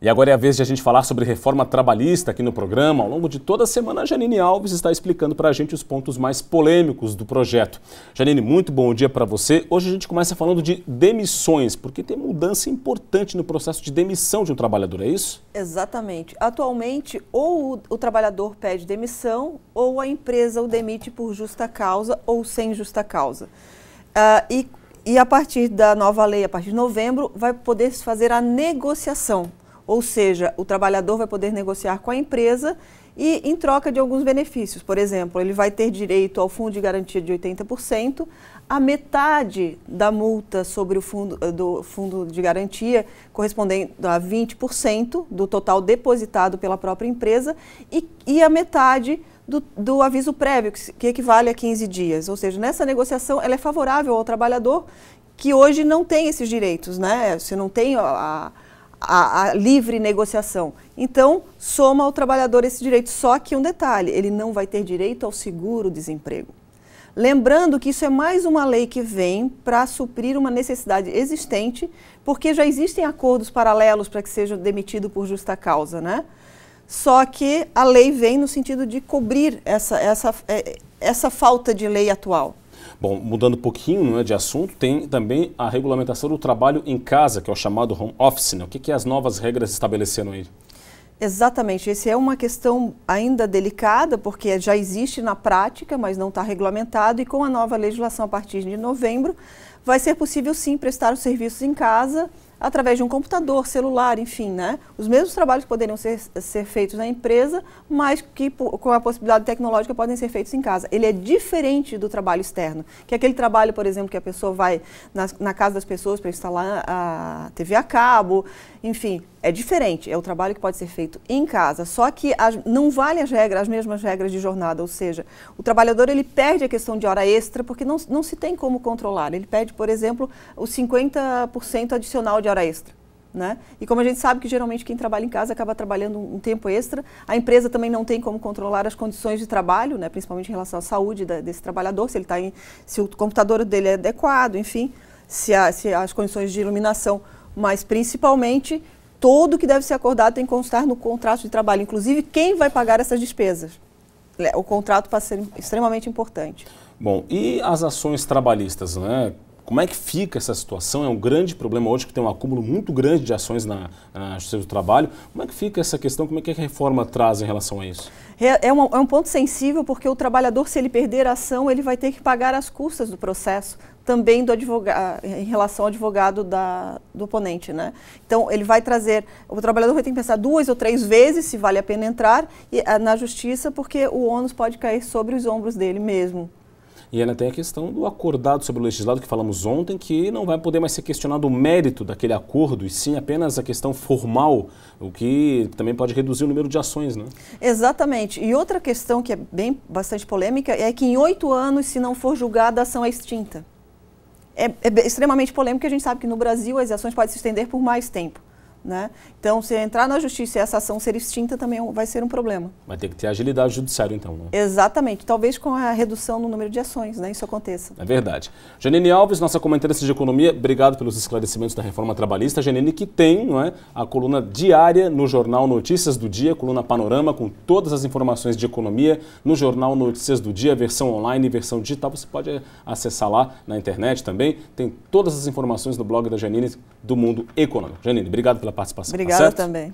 E agora é a vez de a gente falar sobre reforma trabalhista aqui no programa. Ao longo de toda a semana, a Janine Alves está explicando para a gente os pontos mais polêmicos do projeto. Janine, muito bom dia para você. Hoje a gente começa falando de demissões, porque tem mudança importante no processo de demissão de um trabalhador, é isso? Exatamente. Atualmente, ou o trabalhador pede demissão, ou a empresa o demite por justa causa ou sem justa causa. E a partir da nova lei, a partir de novembro, vai poder se fazer a negociação. Ou seja, o trabalhador vai poder negociar com a empresa e em troca de alguns benefícios. Por exemplo, ele vai ter direito ao fundo de garantia de 80%, a metade da multa sobre o fundo de garantia correspondendo a 20% do total depositado pela própria empresa e a metade do aviso prévio, que equivale a 15 dias. Ou seja, nessa negociação ela é favorável ao trabalhador que hoje não tem esses direitos, né? Você não tem a livre negociação. Então, soma ao trabalhador esse direito. Só que um detalhe, ele não vai ter direito ao seguro-desemprego. Lembrando que isso é mais uma lei que vem para suprir uma necessidade existente, porque já existem acordos paralelos para que seja demitido por justa causa, né? Só que a lei vem no sentido de cobrir essa falta de lei atual. Bom, mudando um pouquinho de assunto, tem também a regulamentação do trabalho em casa, que é o chamado home office, né? O que as novas regras estabeleceram aí? Exatamente, essa é uma questão ainda delicada, porque já existe na prática, mas não está regulamentado, e com a nova legislação a partir de novembro, vai ser possível sim prestar os serviços em casa, através de um computador, celular, enfim, né? Os mesmos trabalhos que poderiam ser feitos na empresa, mas que com a possibilidade tecnológica podem ser feitos em casa. Ele é diferente do trabalho externo, que é aquele trabalho, por exemplo, que a pessoa vai na casa das pessoas para instalar a TV a cabo, enfim, é diferente. É o trabalho que pode ser feito em casa, só que não vale as mesmas regras de jornada, ou seja, o trabalhador ele perde a questão de hora extra porque não se tem como controlar. Ele perde, por exemplo, os 50% adicional de hora extra, né? E como a gente sabe que geralmente quem trabalha em casa acaba trabalhando um tempo extra, a empresa também não tem como controlar as condições de trabalho, né? Principalmente em relação à saúde desse trabalhador, se o computador dele é adequado, enfim, se as condições de iluminação, mas principalmente tudo que deve ser acordado tem que constar no contrato de trabalho, inclusive quem vai pagar essas despesas. O contrato passa a ser extremamente importante. Bom, e as ações trabalhistas, né? Como é que fica essa situação? É um grande problema hoje que tem um acúmulo muito grande de ações na Justiça do Trabalho. Como é que fica essa questão? Como é que a reforma traz em relação a isso? É um ponto sensível porque o trabalhador, se ele perder a ação, ele vai ter que pagar as custas do processo, também do advogado, em relação ao advogado do oponente, né? Então, o trabalhador vai ter que pensar 2 ou 3 vezes se vale a pena entrar na justiça, porque o ônus pode cair sobre os ombros dele mesmo. E ainda tem a questão do acordado sobre o legislado que falamos ontem, que não vai poder mais ser questionado o mérito daquele acordo, e sim apenas a questão formal, o que também pode reduzir o número de ações, né? Exatamente. E outra questão que é bastante polêmica é que em 8 anos, se não for julgada, a ação é extinta. É extremamente polêmico, porque a gente sabe que no Brasil as ações podem se estender por mais tempo, né? Então, se entrar na justiça e essa ação ser extinta, também vai ser um problema. Vai ter que ter agilidade judiciária, então, né? Exatamente. Talvez com a redução no número de ações, né, isso aconteça. É verdade. Janine Alves, nossa comentarista de economia, obrigado pelos esclarecimentos da reforma trabalhista. Janine, que tem, não é, a coluna diária no Jornal Notícias do Dia, coluna Panorama, com todas as informações de economia, no Jornal Notícias do Dia, versão online e versão digital. Você pode acessar lá na internet também. Tem todas as informações no blog da Janine do Mundo Econômico. Janine, obrigado pela participação. Obrigada também.